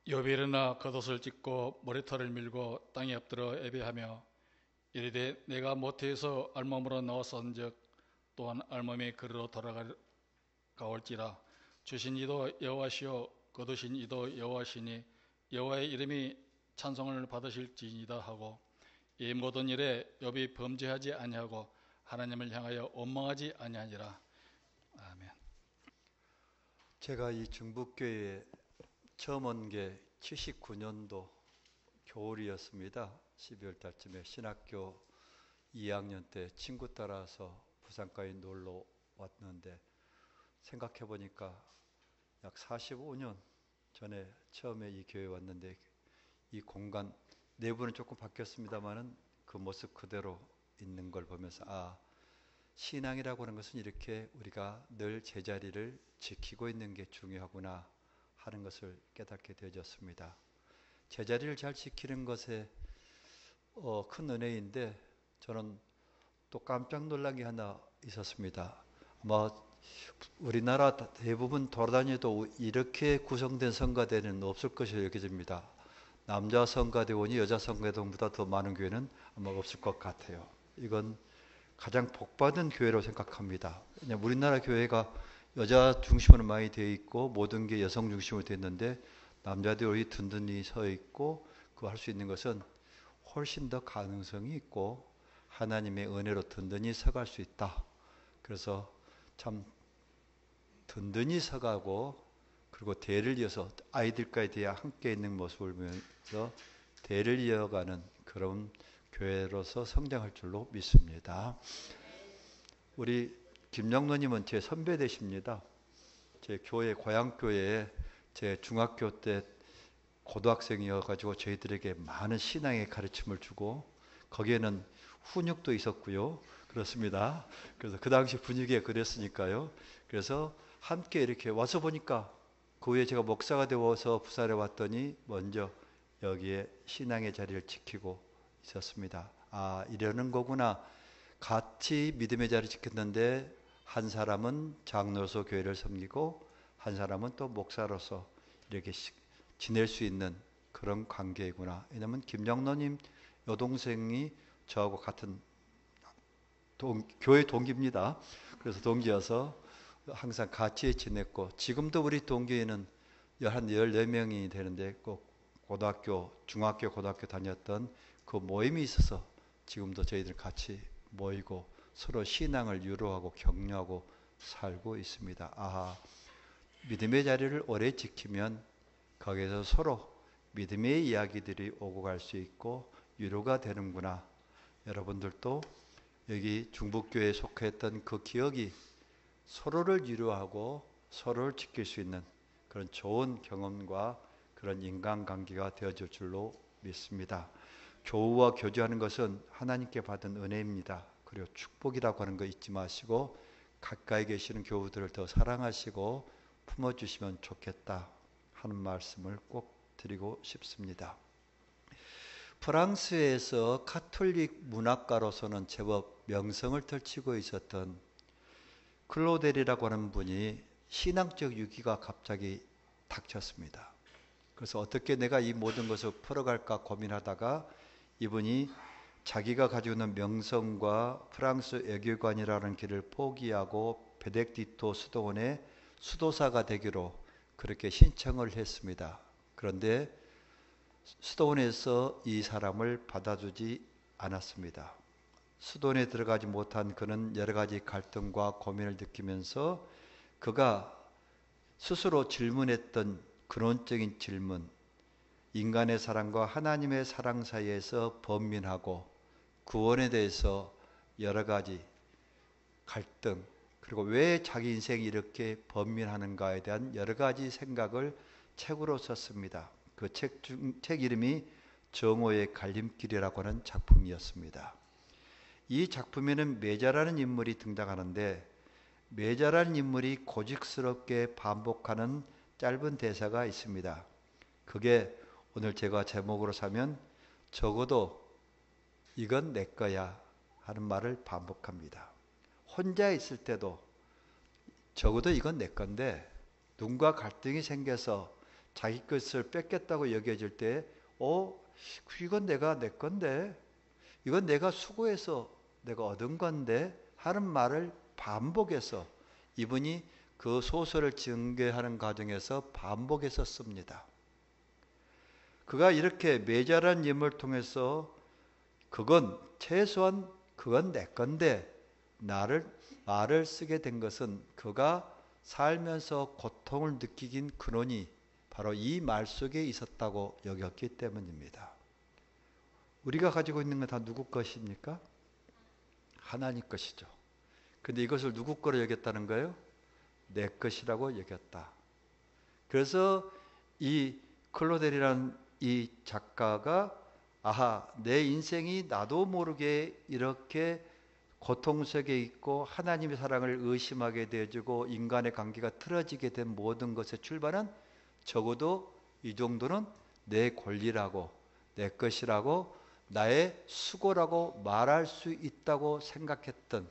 욥이 일어나 겉옷을 찢고 머리털을 밀고 땅에 엎드려 애비하며 이르되 내가 모태에서 알몸으로 나왔은즉 또한 알몸의 그리로 돌아가올지라. 주신 이도 여호와시요 거두신 이도 여호와시니 여호와의 이름이 찬송을 받으실지니이다 하고, 이 모든 일에 욥이 범죄하지 아니하고 하나님을 향하여 원망하지 아니하니라. 아멘. 제가 이 중북교회에 처음 온 게 79년도 겨울이었습니다. 12월 달쯤에 신학교 2학년 때 친구 따라서 부산까지 놀러 왔는데, 생각해 보니까 약 45년 전에 처음에 이 교회에 왔는데, 이 공간 내부는 조금 바뀌었습니다만은 그 모습 그대로 있는 걸 보면서 신앙이라고 하는 것은 이렇게 우리가 늘 제자리를 지키고 있는 게 중요하구나 하는 것을 깨닫게 되어졌습니다. 제자리를 잘 지키는 것에 큰 은혜인데, 저는 또 깜짝 놀란 게 하나 있었습니다. 아마 우리나라 대부분 돌아다녀도 이렇게 구성된 성가대는 없을 것으로 여겨집니다. 남자 성가대원이 여자 성가대원보다 더 많은 교회는 아마 없을 것 같아요. 이건 가장 복받은 교회로 생각합니다. 왜냐하면 우리나라 교회가 여자 중심으로 많이 되어 있고 모든 게 여성 중심으로 되어 있는데, 남자들이 든든히 서 있고 그 할 수 있는 것은 훨씬 더 가능성이 있고 하나님의 은혜로 든든히 서갈 수 있다. 그래서 참 든든히 서가고, 그리고 대를 이어서 아이들까지 대야 함께 있는 모습을 보면서 대를 이어가는 그런 교회로서 성장할 줄로 믿습니다. 우리 김영로님은 제 선배 되십니다. 제 교회, 고향교회에 제 중학교 때 고등학생이어가지고 저희들에게 많은 신앙의 가르침을 주고, 거기에는 훈육도 있었고요. 그렇습니다. 그래서 그 당시 분위기가 그랬으니까요. 그래서 함께 이렇게 와서 보니까 그 후에 제가 목사가 되어서 부산에 왔더니 먼저 여기에 신앙의 자리를 지키고 있었습니다. 이러는 거구나. 같이 믿음의 자리를 지켰는데 한 사람은 장로로서 교회를 섬기고 한 사람은 또 목사로서 이렇게 지낼 수 있는 그런 관계이구나. 왜냐하면 김영로님 여동생이 저하고 같은 교회 동기입니다. 그래서 동기여서 항상 같이 지냈고, 지금도 우리 동기에는 한 14명이 되는데 꼭 고등학교, 중학교, 고등학교 다녔던 그 모임이 있어서 지금도 저희들 같이 모이고 서로 신앙을 유로하고 격려하고 살고 있습니다. 믿음의 자리를 오래 지키면 거기에서 서로 믿음의 이야기들이 오고 갈 수 있고 위로가 되는구나. 여러분들도 여기 중북교회에 속했던 그 기억이 서로를 위로하고 서로를 지킬 수 있는 그런 좋은 경험과 그런 인간관계가 되어줄 줄로 믿습니다. 교우와 교제하는 것은 하나님께 받은 은혜입니다. 그리고 축복이라고 하는 거 잊지 마시고 가까이 계시는 교우들을 더 사랑하시고 품어주시면 좋겠다 하는 말씀을 꼭 드리고 싶습니다. 프랑스에서 카톨릭 문학가로서는 제법 명성을 떨치고 있었던 클로델이라고 하는 분이 신앙적 위기가 갑자기 닥쳤습니다. 그래서 어떻게 내가 이 모든 것을 풀어갈까 고민하다가 이분이 자기가 가지고 있는 명성과 프랑스 외교관이라는 길을 포기하고 베네딕토 수도원의 수도사가 되기로 그렇게 신청을 했습니다. 그런데 수도원에서 이 사람을 받아주지 않았습니다. 수도원에 들어가지 못한 그는 여러 가지 갈등과 고민을 느끼면서 그가 스스로 질문했던 근원적인 질문, 인간의 사랑과 하나님의 사랑 사이에서 번민하고 구원에 대해서 여러 가지 갈등, 그리고 왜 자기 인생이 이렇게 번민하는가에 대한 여러 가지 생각을 책으로 썼습니다. 그 책 이름이 정오의 갈림길이라고 하는 작품이었습니다. 이 작품에는 메자라는 인물이 등장하는데, 메자라는 인물이 고집스럽게 반복하는 짧은 대사가 있습니다. 그게 오늘 제가 제목으로 사면 적어도 이건 내 거야 하는 말을 반복합니다. 혼자 있을 때도 적어도 이건 내 건데, 누군가 갈등이 생겨서 자기 것을 뺏겠다고 여겨질 때 이건 내 건데, 이건 내가 수고해서 내가 얻은 건데 하는 말을 반복해서 이분이 그 소설을 전개하는 과정에서 반복해서 씁니다. 그가 이렇게 매절한 인물을 통해서 최소한 그건 내 건데 말을 쓰게 된 것은 그가 살면서 고통을 느끼긴 근원이 바로 이 말 속에 있었다고 여겼기 때문입니다. 우리가 가지고 있는 건 다 누구 것입니까? 하나님 것이죠. 근데 이것을 누구 거로 여겼다는 거예요? 내 것이라고 여겼다. 그래서 이 클로델이라는 이 작가가 내 인생이 나도 모르게 이렇게 고통 속에 있고 하나님의 사랑을 의심하게 되어지고 인간의 관계가 틀어지게 된 모든 것의 출발은 적어도 이 정도는 내 권리라고, 내 것이라고, 나의 수고라고 말할 수 있다고 생각했던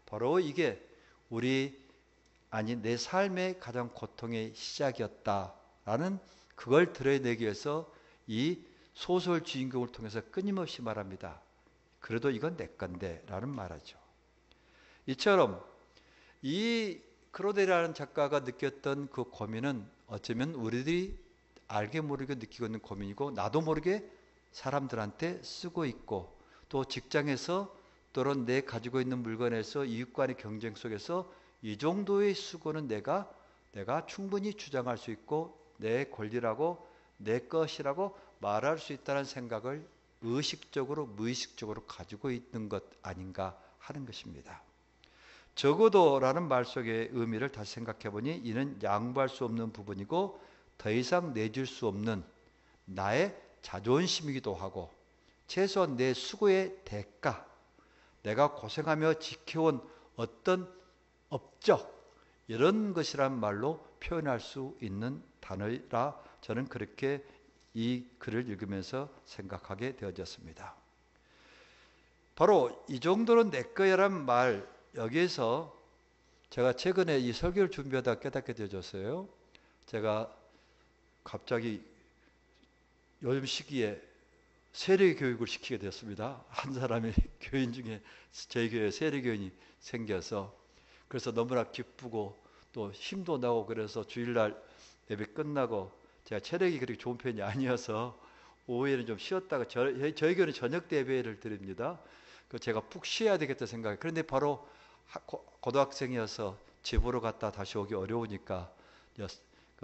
바로 이게 내 삶의 가장 고통의 시작이었다라는 그걸 드러내기 위해서 이 소설 주인공을 통해서 끊임없이 말합니다. 그래도 이건 내 건데 라는 말하죠. 이처럼 이 크로델이라는 작가가 느꼈던 그 고민은 어쩌면 우리들이 알게 모르게 느끼고 있는 고민이고 나도 모르게 사람들한테 쓰고 있고 또 직장에서 또는 내 가지고 있는 물건에서 이웃 간의 경쟁 속에서 이 정도의 수고는 내가 충분히 주장할 수 있고 내 권리라고 내 것이라고 말할 수 있다는 생각을 의식적으로 무의식적으로 가지고 있는 것 아닌가 하는 것입니다. 적어도라는 말 속의 의미를 다시 생각해 보니 이는 양보할 수 없는 부분이고 더 이상 내줄 수 없는 나의 자존심이기도 하고 최소한 내 수고의 대가, 내가 고생하며 지켜온 어떤 업적 이런 것이란 말로 표현할 수 있는 단어라 저는 그렇게 이 글을 읽으면서 생각하게 되어졌습니다. 바로 이 정도는 내 거야란 말 여기에서 제가 최근에 이 설교를 준비하다 깨닫게 되어졌어요. 제가 갑자기 요즘 시기에 세례 교육을 시키게 됐습니다. 한 사람이 교인 중에 저희 교회에 세례 교인이 생겨서 그래서 너무나 기쁘고 또 힘도 나고 그래서 주일날 예배 끝나고 제가 체력이 그렇게 좋은 편이 아니어서 오후에는 좀 쉬었다가 저희 교회는 저녁 때 예배를 드립니다. 그 제가 푹 쉬어야 되겠다 생각해. 그런데 바로 고등학생이어서 집으로 갔다 다시 오기 어려우니까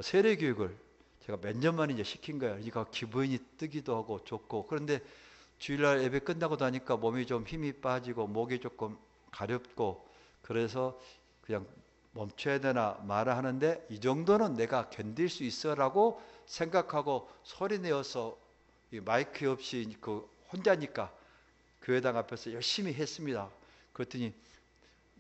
세례 교육을 제가 몇 년 만에 이제 시킨 거예요. 이거 기분이 뜨기도 하고 좋고 그런데 주일날 예배 끝나고 나니까 몸이 좀 힘이 빠지고 목이 조금 가렵고 그래서 그냥 멈춰야 되나 말아 하는데 이 정도는 내가 견딜 수 있어라고 생각하고 소리 내어서 마이크 없이 그 혼자니까 교회당 앞에서 열심히 했습니다. 그랬더니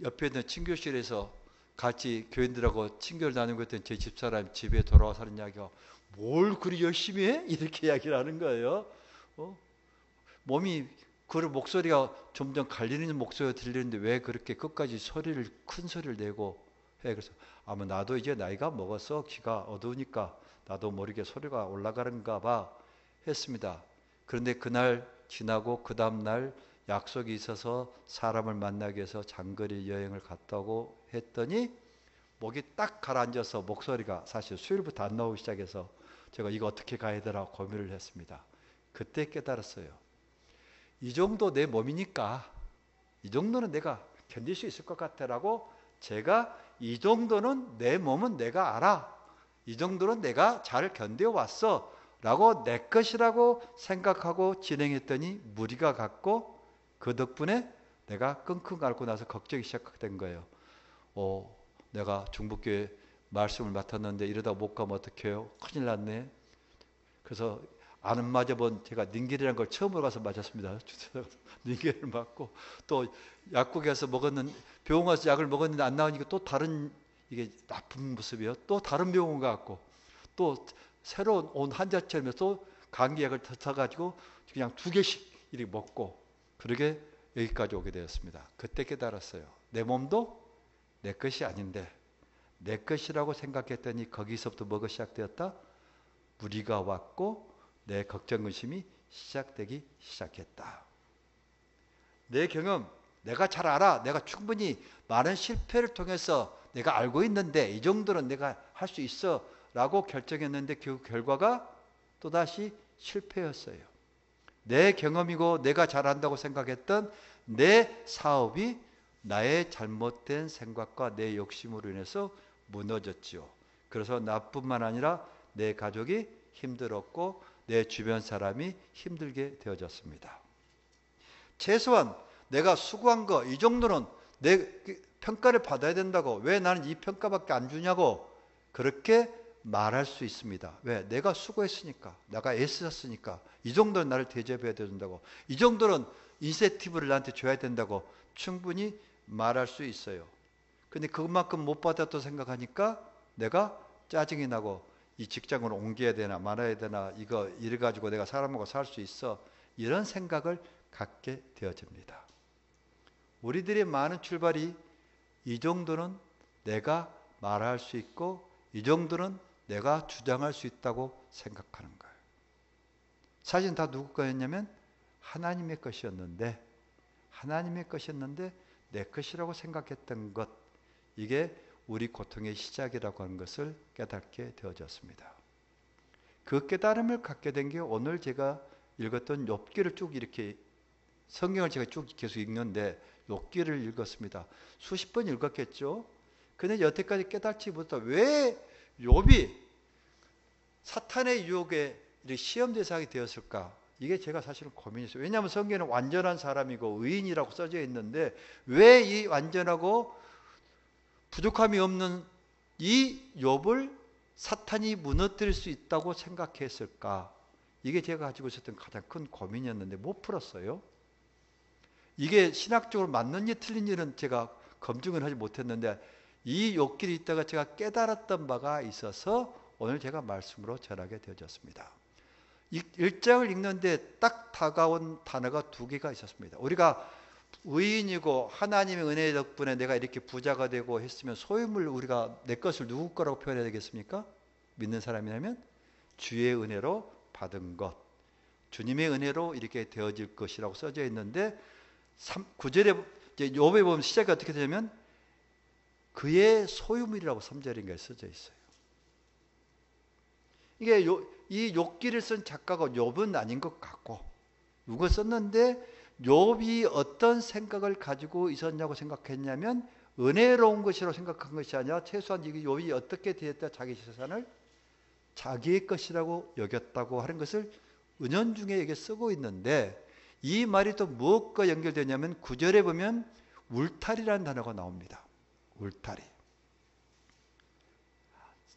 옆에 있는 친교실에서 같이 교인들하고 친교를 나누고 있던 제 집사람 집에 돌아와서 하는 이야기가 뭘 그리 열심히 해? 이렇게 이야기를 하는 거예요. 몸이 목소리가 점점 갈리는 목소리가 들리는데 왜 그렇게 끝까지 큰 소리를 내고 해? 그래서 아마 나도 이제 나이가 먹어서 귀가 어두우니까 나도 모르게 소리가 올라가는가 봐 했습니다. 그런데 그날 지나고 그 다음날 약속이 있어서 사람을 만나기 위해서 장거리 여행을 갔다고 했더니 목이 딱 가라앉아서 목소리가 사실 수요일부터 안 나오기 시작해서 제가 이거 어떻게 가야 되나 고민을 했습니다. 그때 깨달았어요. 이 정도 내 몸이니까 이 정도는 내가 견딜 수 있을 것 같아라고 제가 이 정도는 내 몸은 내가 알아. 이 정도는 내가 잘 견뎌왔어 라고 내 것이라고 생각하고 진행했더니 무리가 갔고 그 덕분에 내가 끙끙 앓고 나서 걱정이 시작된 거예요. 내가 중북교회 말씀을 맡았는데 이러다 못 가면 어떡해요? 큰일 났네. 그래서 안 맞아본 제가 닌겔이라는 걸 처음으로 가서 맞았습니다. 닌겔을 맞고 또 약국에서 병원 가서 약을 먹었는데 안 나오니까 또 다른 이게 나쁜 모습이에요. 또 다른 병원 가고 또 새로운 온 환자처럼 또 감기약을 터가지고 그냥 2개씩 이렇게 먹고 그러게 여기까지 오게 되었습니다. 그때 깨달았어요. 내 몸도 내 것이 아닌데 내 것이라고 생각했더니 거기서부터 뭐가 시작되었다? 무리가 왔고 내 걱정 근심이 시작되기 시작했다. 내 경험, 내가 잘 알아. 내가 충분히 많은 실패를 통해서 내가 알고 있는데 이 정도는 내가 할 수 있어 라고 결정했는데 그 결과가 또다시 실패였어요. 내 경험이고 내가 잘한다고 생각했던 내 사업이 나의 잘못된 생각과 내 욕심으로 인해서 무너졌지요. 그래서 나뿐만 아니라 내 가족이 힘들었고 내 주변 사람이 힘들게 되어졌습니다. 최소한 내가 수고한 거 이 정도는 내 평가를 받아야 된다고, 왜 나는 이 평가밖에 안 주냐고 그렇게 말할 수 있습니다. 왜? 내가 수고했으니까, 내가 애썼으니까 이 정도는 나를 대접해야 된다고, 이 정도는 인센티브를 나한테 줘야 된다고 충분히 말할 수 있어요. 근데 그만큼 못 받았다고 생각하니까 내가 짜증이 나고 이 직장을 옮겨야 되나 말아야 되나, 이거 이래가지고 내가 사람하고 살 수 있어, 이런 생각을 갖게 되어집니다. 우리들의 많은 출발이 이 정도는 내가 말할 수 있고 이 정도는 내가 주장할 수 있다고 생각하는 거예요. 사실은 다 누구 거였냐면 하나님의 것이었는데, 하나님의 것이었는데 내 것이라고 생각했던 것, 이게 우리 고통의 시작이라고 하는 것을 깨닫게 되어졌습니다. 그 깨달음을 갖게 된 게 오늘 제가 읽었던 욥기를 쭉 이렇게, 성경을 제가 쭉 계속 읽는데 욥기를 읽었습니다. 수십 번 읽었겠죠. 근데 여태까지 깨닫지 못한 왜 욥이 사탄의 유혹에 시험 대상이 되었을까? 이게 제가 사실은 고민이었어요. 왜냐하면 성경에는 완전한 사람이고 의인이라고 써져 있는데 왜 이 완전하고 부족함이 없는 이 욥을 사탄이 무너뜨릴 수 있다고 생각했을까? 이게 제가 가지고 있었던 가장 큰 고민이었는데 못 풀었어요. 이게 신학적으로 맞는 일 틀린 일은 제가 검증을 하지 못했는데 이 욥기를 읽다가 제가 깨달았던 바가 있어서 오늘 제가 말씀으로 전하게 되어졌습니다. 1장을 읽는데 딱 다가온 단어가 두 개가 있었습니다. 우리가 의인이고 하나님의 은혜 덕분에 내가 이렇게 부자가 되고 했으면 소유물, 우리가 내 것을 누구 거라고 표현해야 되겠습니까? 믿는 사람이라면 주의 은혜로 받은 것, 주님의 은혜로 이렇게 되어질 것이라고 써져 있는데 9절에 이제 욥에 보면 시작이 어떻게 되냐면 그의 소유물이라고 3절인가에 써져 있어요. 이게 이 욥기를 쓴 작가가 욥은 아닌 것 같고, 누가 썼는데 욥이 어떤 생각을 가지고 있었냐고 생각했냐면 은혜로운 것이라고 생각한 것이 아니라 최소한 이게 욥이 어떻게 되었다, 자기 재산을 자기의 것이라고 여겼다고 하는 것을 은연중에 여기 쓰고 있는데, 이 말이 또 무엇과 연결되냐면 9절에 보면 울타리라는 단어가 나옵니다. 울타리.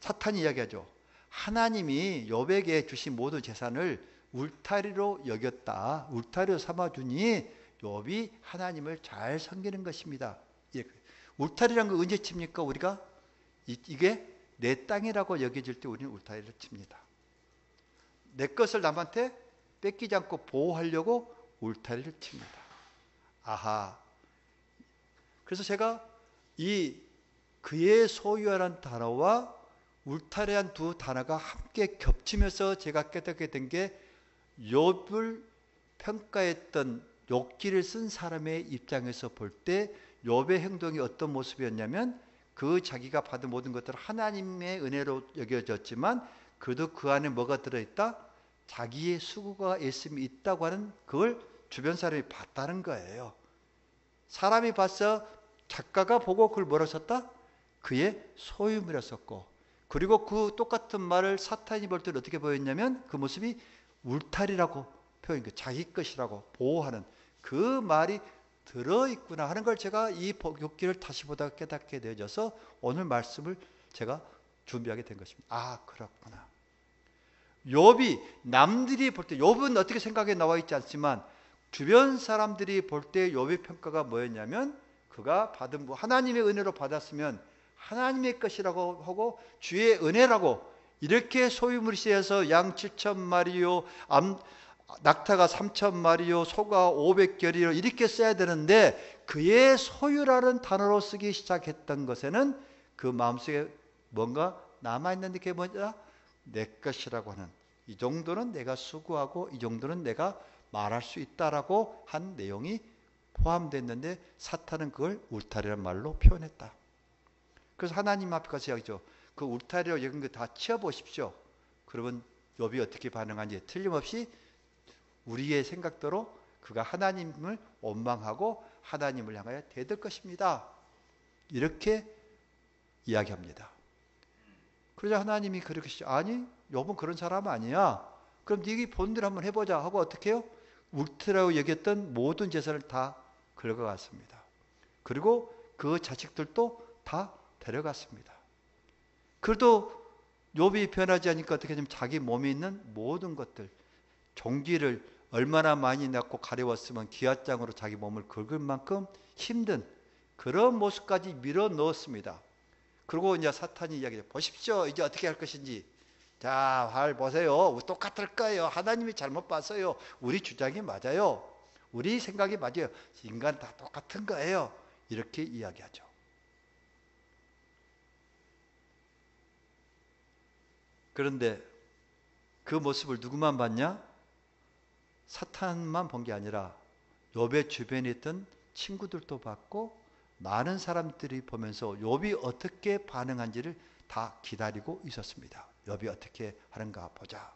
사탄이 이야기하죠. 하나님이 욥에게 주신 모든 재산을 울타리로 여겼다, 울타리로 삼아주니 욥이 하나님을 잘 섬기는 것입니다. 울타리라는 거 언제 칩니까? 우리가 이게 내 땅이라고 여겨질 때 우리는 울타리를 칩니다. 내 것을 남한테 뺏기지 않고 보호하려고 울타리를 칩니다. 아하. 그래서 제가 이 그의 소유라는 단어와 울타리란 두 단어가 함께 겹치면서 제가 깨닫게 된 게 욥을 평가했던 욥기를 쓴 사람의 입장에서 볼 때 욥의 행동이 어떤 모습이었냐면 그 자기가 받은 모든 것들은 하나님의 은혜로 여겨졌지만 그래도 그 안에 뭐가 들어있다? 자기의 수고가 애씀이 있다고 하는 그걸 주변 사람이 봤다는 거예요. 사람이 봐서 작가가 보고 그걸 뭐라고 썼다? 그의 소유물이라 썼고, 그리고 그 똑같은 말을 사탄이 볼 때는 어떻게 보였냐면 그 모습이 울타리라고 표현한, 자기 것이라고 보호하는 그 말이 들어있구나 하는 걸 제가 이 욥기를 다시 보다가 깨닫게 되어져서 오늘 말씀을 제가 준비하게 된 것입니다. 아, 그렇구나. 욥이 남들이 볼 때, 욥은 어떻게 생각에 나와 있지 않지만 주변 사람들이 볼 때 욥의 평가가 뭐였냐면 그가 받은 하나님의 은혜로 받았으면 하나님의 것이라고 하고 주의 은혜라고, 이렇게 소유물이 쌓여서 양 7,000마리요, 낙타가 3,000마리요, 소가 500결이요 이렇게 써야 되는데 그의 소유라는 단어로 쓰기 시작했던 것에는 그 마음속에 뭔가 남아있는데 그게 뭐냐? 내 것이라고 하는, 이 정도는 내가 수고하고 이 정도는 내가 말할 수 있다라고 한 내용이 포함됐는데 사탄은 그걸 울타리란 말로 표현했다. 그래서 하나님 앞에 가서 이야기죠. 그 울타리로 여긴 거 다 치워보십시오. 그러면 욥이 어떻게 반응하는지 틀림없이 우리의 생각대로 그가 하나님을 원망하고 하나님을 향하여 대들 것입니다. 이렇게 이야기합니다. 그러자 하나님이 그렇게 아니 욥은 그런 사람 아니야. 그럼 네가 본대로 한번 해보자 하고 어떻게 해요? 울타리라고 여겼던 모든 재산을 다 긁어갔습니다. 그리고 그 자식들도 다 데려갔습니다. 그래도 욥이 변하지 않으니까 어떻게 하냐면 자기 몸에 있는 모든 것들, 종기를 얼마나 많이 낳고 가려웠으면 기앗장으로 자기 몸을 긁을 만큼 힘든 그런 모습까지 밀어 넣었습니다. 그리고 이제 사탄이 이야기해요. 보십시오. 이제 어떻게 할 것인지. 자, 잘 보세요. 똑같을 거예요. 하나님이 잘못 봤어요. 우리 주장이 맞아요. 우리 생각이 맞아요. 인간 다 똑같은 거예요. 이렇게 이야기하죠. 그런데 그 모습을 누구만 봤냐? 사탄만 본 게 아니라 욥의 주변에 있던 친구들도 봤고 많은 사람들이 보면서 욥이 어떻게 반응한지를 다 기다리고 있었습니다. 욥이 어떻게 하는가 보자.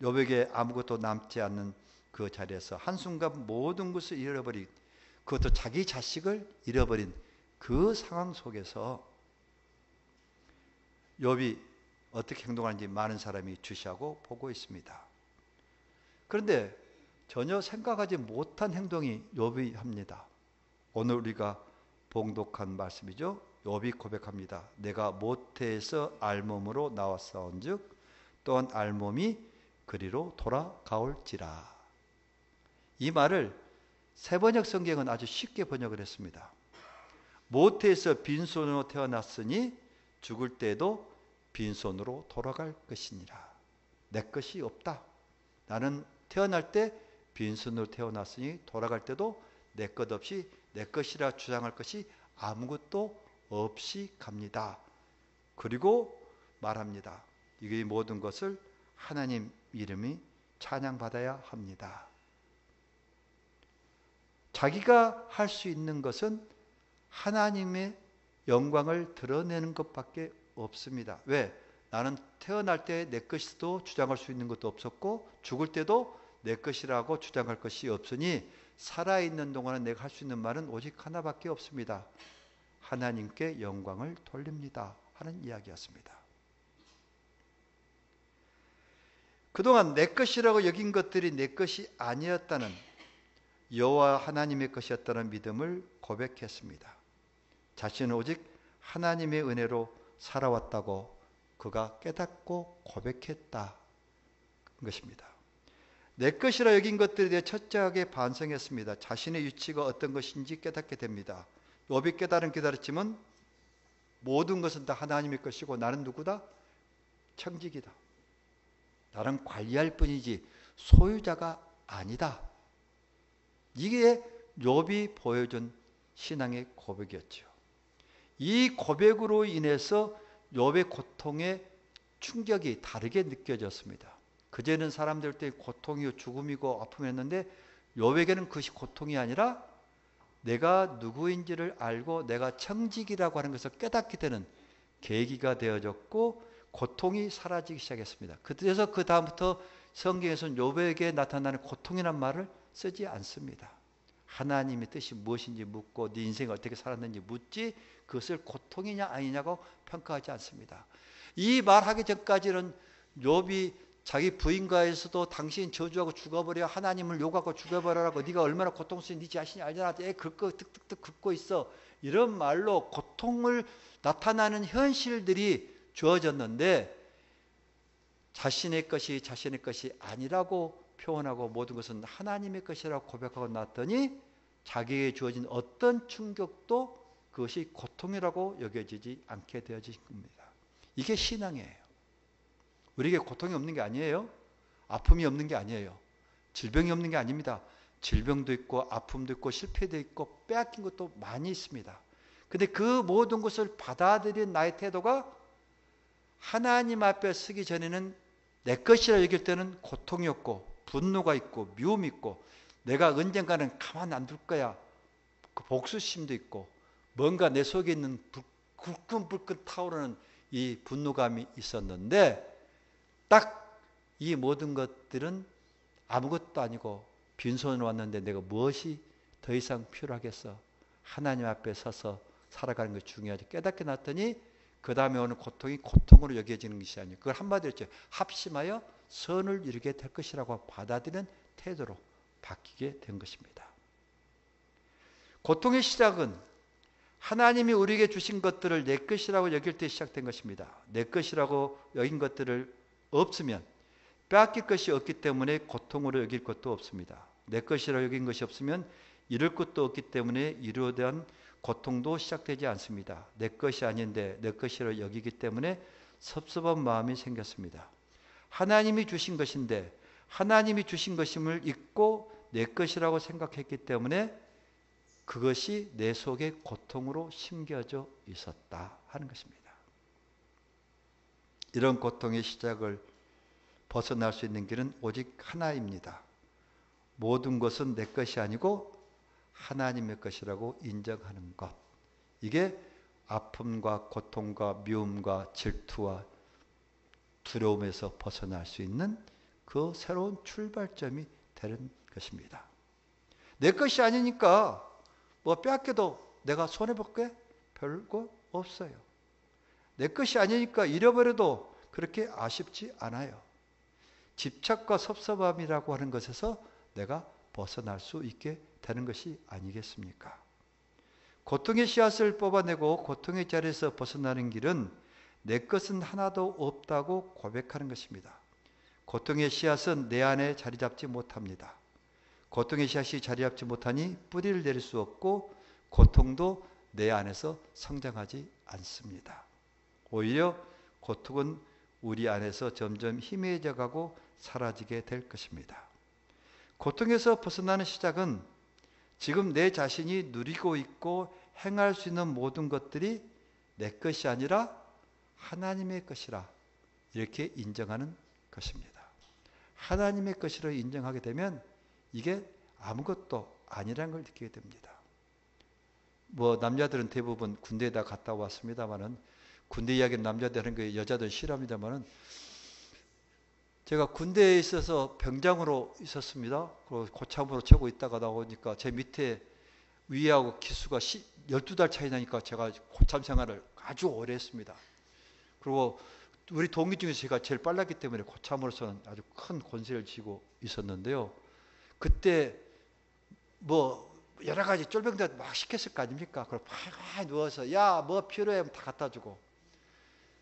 욥에게 아무것도 남지 않는 그 자리에서 한순간 모든 것을 잃어버린, 그것도 자기 자식을 잃어버린 그 상황 속에서 욥이 어떻게 행동하는지 많은 사람이 주시하고 보고 있습니다. 그런데 전혀 생각하지 못한 행동이 욥이 합니다. 오늘 우리가 봉독한 말씀이죠. 욥이 고백합니다. 내가 모태에서 알몸으로 나왔사온즉 또한 알몸이 그리로 돌아가올지라. 이 말을 새번역 성경은 아주 쉽게 번역을 했습니다. 모태에서 빈손으로 태어났으니 죽을 때도 빈손으로 돌아갈 것이니라. 내 것이 없다. 나는 태어날 때 빈손으로 태어났으니 돌아갈 때도 내 것 없이 내 것이라 주장할 것이 아무것도 없이 갑니다. 그리고 말합니다. 이 모든 것을 하나님 이름이 찬양받아야 합니다. 자기가 할 수 있는 것은 하나님의 영광을 드러내는 것밖에 없습니다. 왜? 나는 태어날 때 내 것이도 주장할 수 있는 것도 없었고 죽을 때도 내 것이라고 주장할 것이 없으니 살아있는 동안은 내가 할 수 있는 말은 오직 하나밖에 없습니다. 하나님께 영광을 돌립니다 하는 이야기였습니다. 그동안 내 것이라고 여긴 것들이 내 것이 아니었다는, 여호와 하나님의 것이었다는 믿음을 고백했습니다. 자신은 오직 하나님의 은혜로 살아왔다고 그가 깨닫고 고백했다 것입니다. 내 것이라 여긴 것들에 대해 철저하게 반성했습니다. 자신의 위치가 어떤 것인지 깨닫게 됩니다. 욥이 깨달았지만 모든 것은 다 하나님의 것이고 나는 누구다? 청직이다. 나는 관리할 뿐이지 소유자가 아니다. 이게 욥이 보여준 신앙의 고백이었죠. 이 고백으로 인해서 욥의 고통의 충격이 다르게 느껴졌습니다. 그제는 사람들 때 고통이고 죽음이고 아픔이었는데 욥에게는 그것이 고통이 아니라 내가 누구인지를 알고 내가 청직이라고 하는 것을 깨닫게 되는 계기가 되어졌고 고통이 사라지기 시작했습니다. 그래서 그 다음부터 성경에서는 욥에게 나타나는 고통이란 말을 쓰지 않습니다. 하나님의 뜻이 무엇인지 묻고 네 인생을 어떻게 살았는지 묻지 그것을 고통이냐 아니냐고 평가하지 않습니다. 이 말하기 전까지는 욥이 자기 부인과에서도 당신 저주하고 죽어버려, 하나님을 욕하고 죽어버려라고, 네가 얼마나 고통스러운지 네 자신이 알잖아, 긁고 득득득 긁고 있어, 이런 말로 고통을 나타나는 현실들이 주어졌는데 자신의 것이 아니라고 표현하고 모든 것은 하나님의 것이라고 고백하고 났더니 자기에게 주어진 어떤 충격도 그것이 고통이라고 여겨지지 않게 되어진 겁니다. 이게 신앙이에요. 우리에게 고통이 없는 게 아니에요. 아픔이 없는 게 아니에요. 질병이 없는 게 아닙니다. 질병도 있고 아픔도 있고 실패도 있고 빼앗긴 것도 많이 있습니다. 근데 그 모든 것을 받아들인 나의 태도가 하나님 앞에 서기 전에는 내 것이라 여길 때는 고통이 없고 분노가 있고 미움이 있고 내가 언젠가는 가만 안 둘 거야. 그 복수심도 있고 뭔가 내 속에 있는 불끈불끈 타오르는 이 분노감이 있었는데 딱 이 모든 것들은 아무것도 아니고 빈손으로 왔는데 내가 무엇이 더 이상 필요하겠어. 하나님 앞에 서서 살아가는 것이 중요하지. 깨닫게 났더니 그 다음에 오는 고통이 고통으로 여겨지는 것이 아니에요. 그걸 한마디로 했죠. 합심하여 선을 이루게 될 것이라고 받아들이는 태도로 바뀌게 된 것입니다. 고통의 시작은 하나님이 우리에게 주신 것들을 내 것이라고 여길 때 시작된 것입니다. 내 것이라고 여긴 것들을 없으면 빼앗길 것이 없기 때문에 고통으로 여길 것도 없습니다. 내 것이라고 여긴 것이 없으면 이룰 것도 없기 때문에 이루어 대한 고통도 시작되지 않습니다. 내 것이 아닌데 내 것이라고 여기기 때문에 섭섭한 마음이 생겼습니다. 하나님이 주신 것인데 하나님이 주신 것임을 잊고 내 것이라고 생각했기 때문에 그것이 내 속에 고통으로 심겨져 있었다 하는 것입니다. 이런 고통의 시작을 벗어날 수 있는 길은 오직 하나입니다. 모든 것은 내 것이 아니고 하나님의 것이라고 인정하는 것. 이게 아픔과 고통과 미움과 질투와 두려움에서 벗어날 수 있는 그 새로운 출발점이 되는 것입니다. 내 것이 아니니까 뭐 빼앗겨도 내가 손해볼 게 별거 없어요. 내 것이 아니니까 잃어버려도 그렇게 아쉽지 않아요. 집착과 섭섭함이라고 하는 것에서 내가 벗어날 수 있게 되는 것이 아니겠습니까? 고통의 씨앗을 뽑아내고 고통의 자리에서 벗어나는 길은 내 것은 하나도 없다고 고백하는 것입니다. 고통의 씨앗은 내 안에 자리 잡지 못합니다. 고통의 씨앗이 자리 잡지 못하니 뿌리를 내릴 수 없고 고통도 내 안에서 성장하지 않습니다. 오히려 고통은 우리 안에서 점점 희미해져 가고 사라지게 될 것입니다. 고통에서 벗어나는 시작은 지금 내 자신이 누리고 있고 행할 수 있는 모든 것들이 내 것이 아니라 하나님의 것이라 이렇게 인정하는 것입니다. 하나님의 것이라 인정하게 되면 이게 아무것도 아니라는 걸 느끼게 됩니다. 뭐 남자들은 대부분 군대에다 갔다 왔습니다만은 군대 이야기는 남자들 하는 거 여자들 싫어합니다만은 제가 군대에 있어서 병장으로 있었습니다. 그리고 고참으로 채고 있다가 나오니까 제 밑에 위하고 기수가 12달 차이 나니까 제가 고참 생활을 아주 오래 했습니다. 그리고 우리 동기 중에서 제가 제일 빨랐기 때문에 고참으로서는 아주 큰 권세를 쥐고 있었는데요. 그때 뭐 여러 가지 쫄병들 막 시켰을 거 아닙니까? 그럼 파이 누워서 야 뭐 필요해 다 갖다 주고.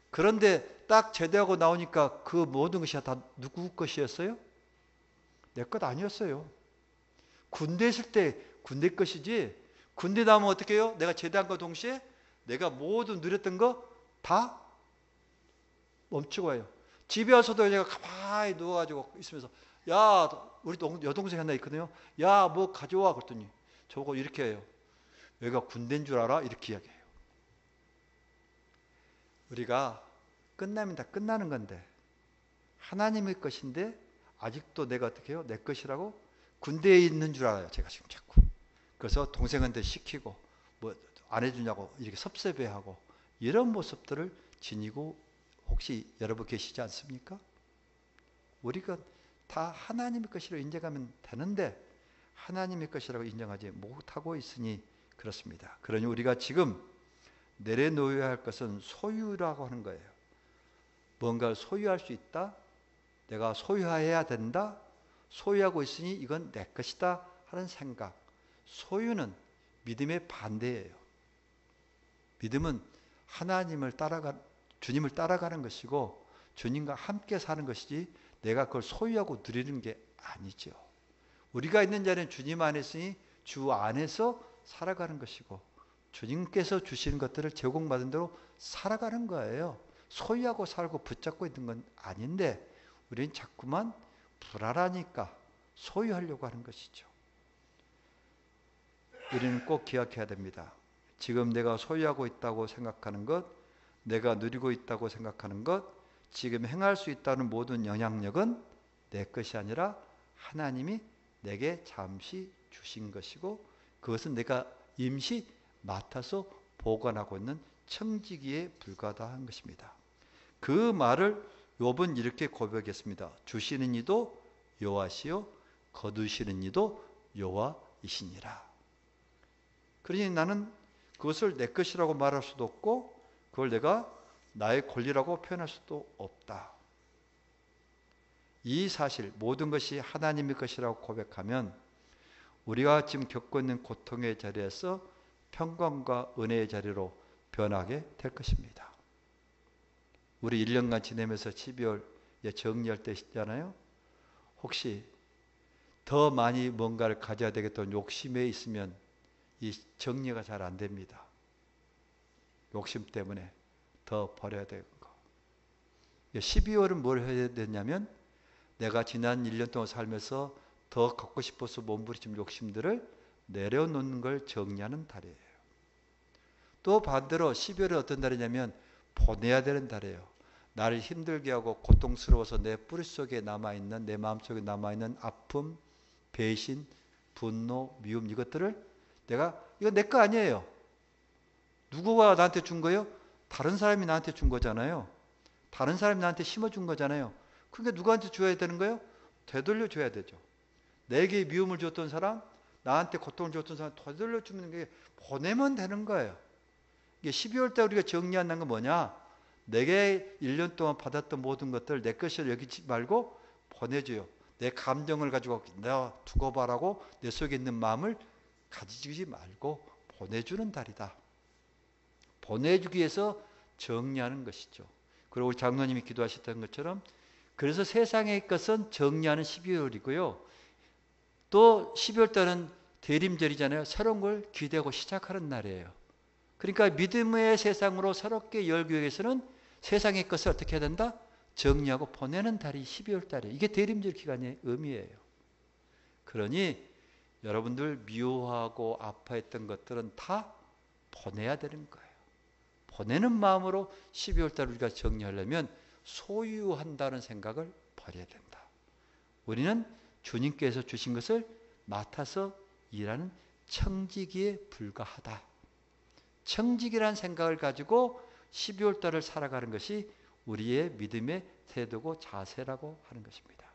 그런데 딱 제대하고 나오니까 그 모든 것이 다 누구 것이었어요? 내 것 아니었어요. 군대 있을 때 군대 것이지 군대 나오면 어떻게 해요? 내가 제대한 것 동시에 내가 모두 누렸던 거 다 멈추고 와요. 집에 와서도 제가 가만히 누워가지고 있으면서 야 우리 여동생 하나 있거든요. 야 뭐 가져와 그랬더니 저거 이렇게 해요. 여기가 군대인 줄 알아? 이렇게 이야기해요. 우리가 끝나면 다 끝나는 건데 하나님의 것인데 아직도 내가 어떻게 해요? 내 것이라고 군대에 있는 줄 알아요. 제가 지금 자꾸. 그래서 동생한테 시키고 뭐 안 해주냐고 이렇게 섭섭해하고 이런 모습들을 지니고 혹시 여러분 계시지 않습니까? 우리가 다 하나님의 것이라고 인정하면 되는데 하나님의 것이라고 인정하지 못하고 있으니 그렇습니다. 그러니 우리가 지금 내려놓아야 할 것은 소유라고 하는 거예요. 뭔가를 소유할 수 있다? 내가 소유해야 된다? 소유하고 있으니 이건 내 것이다 하는 생각. 소유는 믿음의 반대예요. 믿음은 주님을 따라가는 것이고 주님과 함께 사는 것이지 내가 그걸 소유하고 누리는 게 아니죠. 우리가 있는 자리는 주님 안에 있으니 주 안에서 살아가는 것이고 주님께서 주시는 것들을 제공받은 대로 살아가는 거예요. 소유하고 살고 붙잡고 있는 건 아닌데 우리는 자꾸만 불안하니까 소유하려고 하는 것이죠. 우리는 꼭 기억해야 됩니다. 지금 내가 소유하고 있다고 생각하는 것, 내가 누리고 있다고 생각하는 것, 지금 행할 수 있다는 모든 영향력은 내 것이 아니라 하나님이 내게 잠시 주신 것이고, 그것은 내가 임시 맡아서 보관하고 있는 청지기에 불과하다는 것입니다. 그 말을 욥은 이렇게 고백했습니다. 주시는 이도 여호와시요 거두시는 이도 여호와이시니라. 그러니 나는 그것을 내 것이라고 말할 수도 없고 그걸 내가 나의 권리라고 표현할 수도 없다. 이 사실, 모든 것이 하나님의 것이라고 고백하면 우리가 지금 겪고 있는 고통의 자리에서 평강과 은혜의 자리로 변하게 될 것입니다. 우리 1년간 지내면서 12월에 정리할 때 있잖아요. 혹시 더 많이 뭔가를 가져야 되겠다는 욕심에 있으면 이 정리가 잘 안 됩니다. 욕심 때문에 더 버려야 되는 거. 12월은 뭘 해야 되냐면 내가 지난 1년 동안 살면서 더 갖고 싶어서 몸부림친 욕심들을 내려놓는 걸 정리하는 달이에요. 또 반대로 12월은 어떤 달이냐면 보내야 되는 달이에요. 나를 힘들게 하고 고통스러워서 내 뿌리 속에 남아있는, 내 마음속에 남아있는 아픔, 배신, 분노, 미움, 이것들을 내가, 이거 내 거 아니에요. 누구가 나한테 준 거예요? 다른 사람이 나한테 준 거잖아요. 다른 사람이 나한테 심어준 거잖아요. 그러니까 누구한테 줘야 되는 거예요? 되돌려 줘야 되죠. 내게 미움을 줬던 사람, 나한테 고통을 줬던 사람 되돌려 주는 게 보내면 되는 거예요. 이게 12월 때 우리가 정리한다는 건 뭐냐? 내게 1년 동안 받았던 모든 것들 내 것을 여기지 말고 보내줘요. 내 감정을 가지고 내가 두고 봐라고 내 속에 있는 마음을 가지지 말고 보내주는 달이다. 보내주기 위해서 정리하는 것이죠. 그리고 우리 장로님이 기도하셨던 것처럼 그래서 세상의 것은 정리하는 12월이고요. 또 12월 달은 대림절이잖아요. 새로운 걸 기대하고 시작하는 날이에요. 그러니까 믿음의 세상으로 새롭게 열기 위해서는 세상의 것을 어떻게 해야 된다? 정리하고 보내는 달이 12월 달이에요. 이게 대림절 기간의 의미예요. 그러니 여러분들 미워하고 아파했던 것들은 다 보내야 되는 거예요. 보내는 마음으로 12월 달 우리가 정리하려면 소유한다는 생각을 버려야 된다. 우리는 주님께서 주신 것을 맡아서 일하는 청지기에 불과하다. 청지기라는 생각을 가지고 12월 달을 살아가는 것이 우리의 믿음의 태도고 자세라고 하는 것입니다.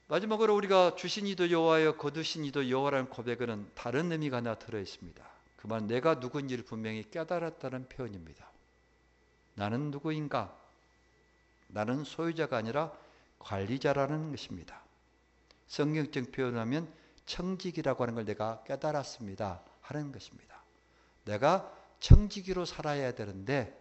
마지막으로 우리가 주신 이도 여호와여 거두신 이도 여호와라는 고백에는 다른 의미가 하나 들어있습니다. 그 말은 내가 누군지를 분명히 깨달았다는 표현입니다. 나는 누구인가? 나는 소유자가 아니라 관리자라는 것입니다. 성경적 표현하면 청지기라고 하는 걸 내가 깨달았습니다 하는 것입니다. 내가 청지기로 살아야 되는데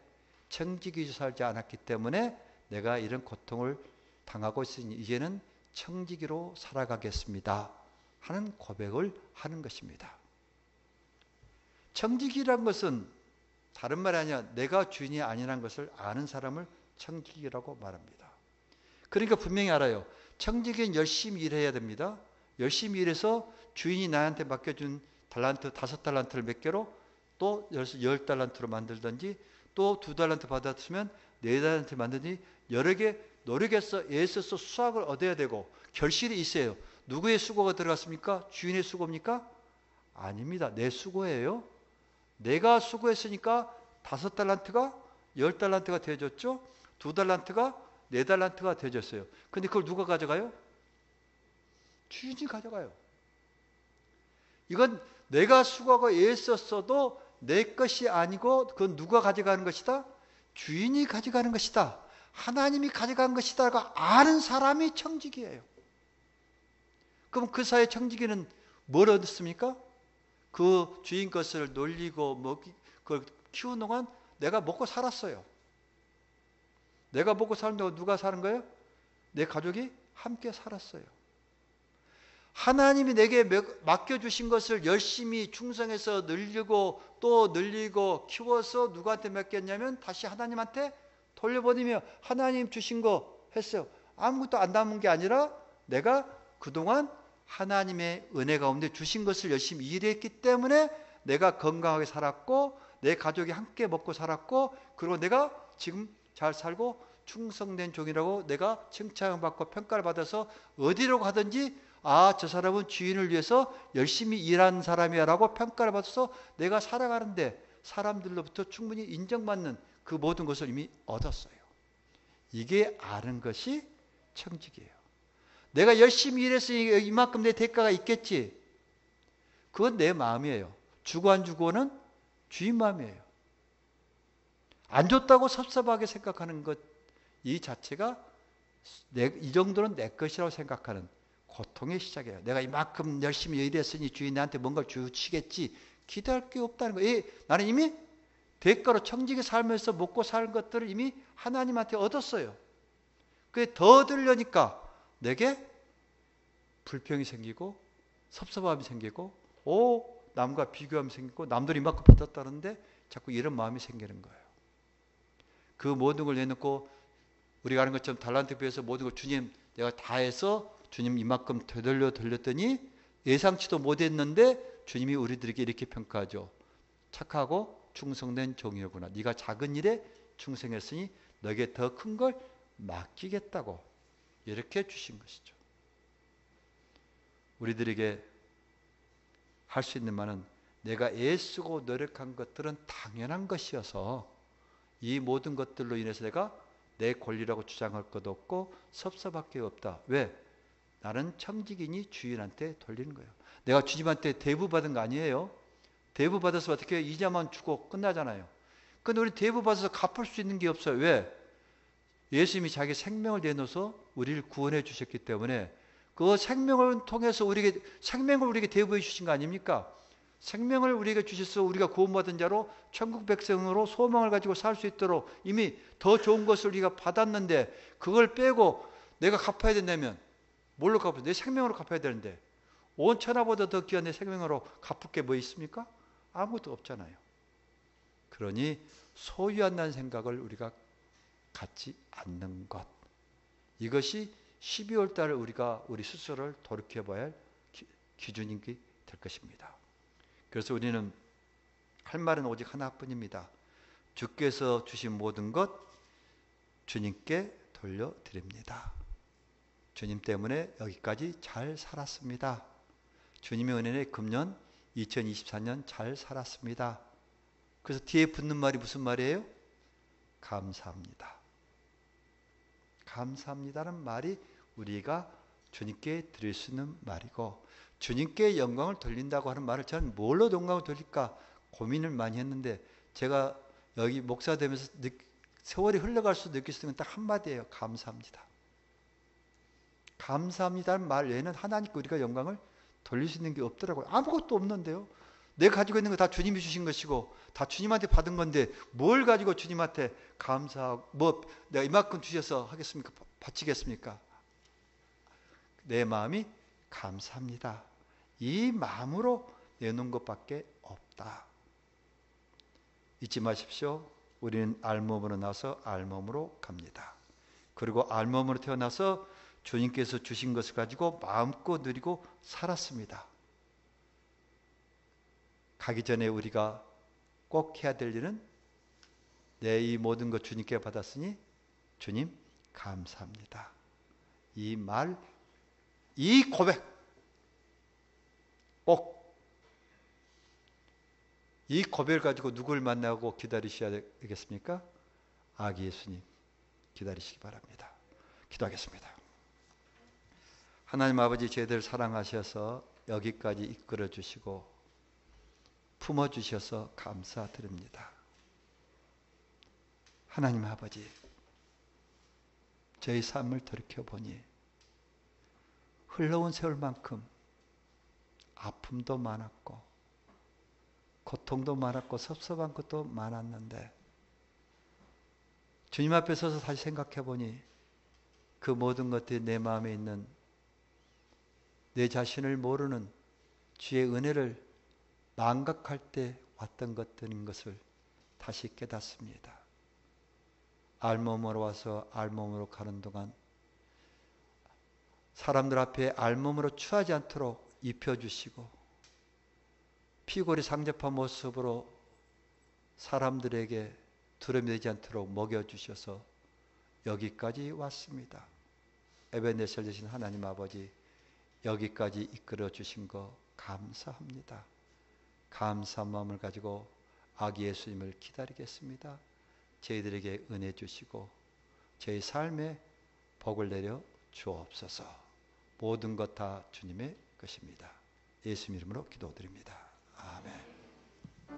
청지기로 살지 않았기 때문에 내가 이런 고통을 당하고 있으니 이제는 청지기로 살아가겠습니다 하는 고백을 하는 것입니다. 청지기란 것은 다른 말이 아니라 내가 주인이 아니라는 것을 아는 사람을 청지기라고 말합니다. 그러니까 분명히 알아요. 청지기는 열심히 일해야 됩니다. 열심히 일해서 주인이 나한테 맡겨준 달란트, 5달란트를 몇 개로 또 10달란트로 만들든지 또 2달란트 받았으면 4달란트 만들든지 여러 개 노력해서 애써서 수확을 얻어야 되고 결실이 있어요. 누구의 수고가 들어갔습니까? 주인의 수고입니까? 아닙니다. 내 수고예요. 내가 수고했으니까 5달란트가 10달란트가 되어졌죠. 2달란트가 4달란트가 되어졌어요. 근데 그걸 누가 가져가요? 주인이 가져가요. 이건 내가 수고하고 애썼어도 내 것이 아니고 그건 누가 가져가는 것이다? 주인이 가져가는 것이다. 하나님이 가져간 것이다라고 아는 사람이 청지기예요. 그럼 그 사이에 청지기는 뭘 얻었습니까? 그 주인 것을 놀리고 그걸 키우는 동안 내가 먹고 살았어요. 내가 먹고 사는다고 누가 사는 거예요? 내 가족이 함께 살았어요. 하나님이 내게 맡겨주신 것을 열심히 충성해서 늘리고 또 늘리고 키워서 누구한테 맡겼냐면 다시 하나님한테 돌려보내며 하나님 주신 거 했어요. 아무것도 안 남은 게 아니라 내가 그동안 하나님의 은혜 가운데 주신 것을 열심히 일했기 때문에 내가 건강하게 살았고 내 가족이 함께 먹고 살았고, 그리고 내가 지금 잘 살고 충성된 종이라고 내가 칭찬받고 평가를 받아서 어디로 가든지 저 사람은 주인을 위해서 열심히 일하는 사람이야 라고 평가를 받아서 내가 살아가는데 사람들로부터 충분히 인정받는 그 모든 것을 이미 얻었어요. 이게 아는 것이 청직이에요. 내가 열심히 일했으니 이만큼 내 대가가 있겠지. 그건 내 마음이에요. 주고 안 주고는 주인 마음이에요. 안 줬다고 섭섭하게 생각하는 것, 이 자체가 이 정도는 내 것이라고 생각하는 고통의 시작이에요. 내가 이만큼 열심히 일했으니 주인 나한테 뭔가를 주시겠지. 기대할 게 없다는 거예요. 나는 이미 대가로 청직에 살면서 먹고 사는 것들을 이미 하나님한테 얻었어요. 그게 더 얻으려니까 내게 불평이 생기고 섭섭함이 생기고 남과 비교함이 생기고 남들이 이만큼 받았다는데 자꾸 이런 마음이 생기는 거예요. 그 모든 걸 내놓고 우리가 아는 것처럼 달란트에 비해서 모든 걸 주님 내가 다 해서 주님 이만큼 되돌렸더니 예상치도 못했는데 주님이 우리들에게 이렇게 평가하죠. 착하고 충성된 종이로구나. 네가 작은 일에 충성했으니 너에게 더 큰 걸 맡기겠다고 이렇게 주신 것이죠. 우리들에게 할 수 있는 말은 내가 애쓰고 노력한 것들은 당연한 것이어서 이 모든 것들로 인해서 내가 내 권리라고 주장할 것도 없고 섭섭할 게 없다. 왜? 나는 청직이니 주인한테 돌리는 거예요. 내가 주님한테 대부받은 거 아니에요. 대부받아서 어떻게 해요? 이자만 주고 끝나잖아요. 근데 우리 대부받아서 갚을 수 있는 게 없어요. 왜? 예수님이 자기 생명을 내놓아서 우리를 구원해 주셨기 때문에 그 생명을 통해서 생명을 우리에게 대부해 주신 거 아닙니까? 생명을 우리에게 주셔서 우리가 구원받은 자로 천국 백성으로 소망을 가지고 살 수 있도록 이미 더 좋은 것을 우리가 받았는데 그걸 빼고 내가 갚아야 된다면 뭘로 갚아야 돼? 내 생명으로 갚아야 되는데 온 천하보다 더 귀한 내 생명으로 갚을 게 뭐 있습니까? 아무것도 없잖아요. 그러니 소유한다는 생각을 우리가 갖지 않는 것, 이것이 12월 달 우리가 우리 스스로를 돌이켜봐야 할 기준이 될 것입니다. 그래서 우리는 할 말은 오직 하나뿐입니다. 주께서 주신 모든 것 주님께 돌려드립니다. 주님 때문에 여기까지 잘 살았습니다. 주님의 은혜에 금년 2024년 잘 살았습니다. 그래서 뒤에 붙는 말이 무슨 말이에요? 감사합니다. 감사합니다는 말이 우리가 주님께 드릴 수 있는 말이고, 주님께 영광을 돌린다고 하는 말을 저는 뭘로 영광을 돌릴까 고민을 많이 했는데, 제가 여기 목사 되면서 세월이 흘러갈수록 느낄 수 있는 딱 한마디예요. 감사합니다. 감사합니다는 말 외에는 하나님께 우리가 영광을 돌릴 수 있는 게 없더라고요. 아무것도 없는데요. 내가 가지고 있는 거 다 주님이 주신 것이고 다 주님한테 받은 건데 뭘 가지고 주님한테 감사하고 내가 이만큼 주셔서 하겠습니까? 바치겠습니까? 내 마음이 감사합니다. 이 마음으로 내놓은 것밖에 없다. 잊지 마십시오. 우리는 알몸으로 나서 알몸으로 갑니다. 그리고 알몸으로 태어나서 주님께서 주신 것을 가지고 마음껏 누리고 살았습니다. 가기 전에 우리가 꼭 해야 될 일은 내 이 모든 것 주님께 받았으니 주님 감사합니다. 이 말, 이 고백 꼭 이 고백을 가지고 누굴 만나고 기다리셔야 되겠습니까? 아기 예수님 기다리시기 바랍니다. 기도하겠습니다. 하나님 아버지, 저희들 사랑하셔서 여기까지 이끌어 주시고 품어 주셔서 감사드립니다. 하나님 아버지, 저희 삶을 돌이켜보니 흘러온 세월만큼 아픔도 많았고 고통도 많았고 섭섭한 것도 많았는데 주님 앞에 서서 다시 생각해보니 그 모든 것들이 내 마음에 있는 내 자신을 모르는 주의 은혜를 망각할 때 왔던 것들인 것을 다시 깨닫습니다. 알몸으로 와서 알몸으로 가는 동안 사람들 앞에 알몸으로 취하지 않도록 입혀주시고 피골이 상접한 모습으로 사람들에게 두려움이 되지 않도록 먹여주셔서 여기까지 왔습니다. 에베네셀 되신 하나님 아버지, 여기까지 이끌어 주신 거 감사합니다. 감사한 마음을 가지고 아기 예수님을 기다리겠습니다. 저희들에게 은혜 주시고 저희 삶에 복을 내려 주옵소서. 모든 것 다 주님의 것입니다. 예수 이름으로 기도드립니다. 아멘.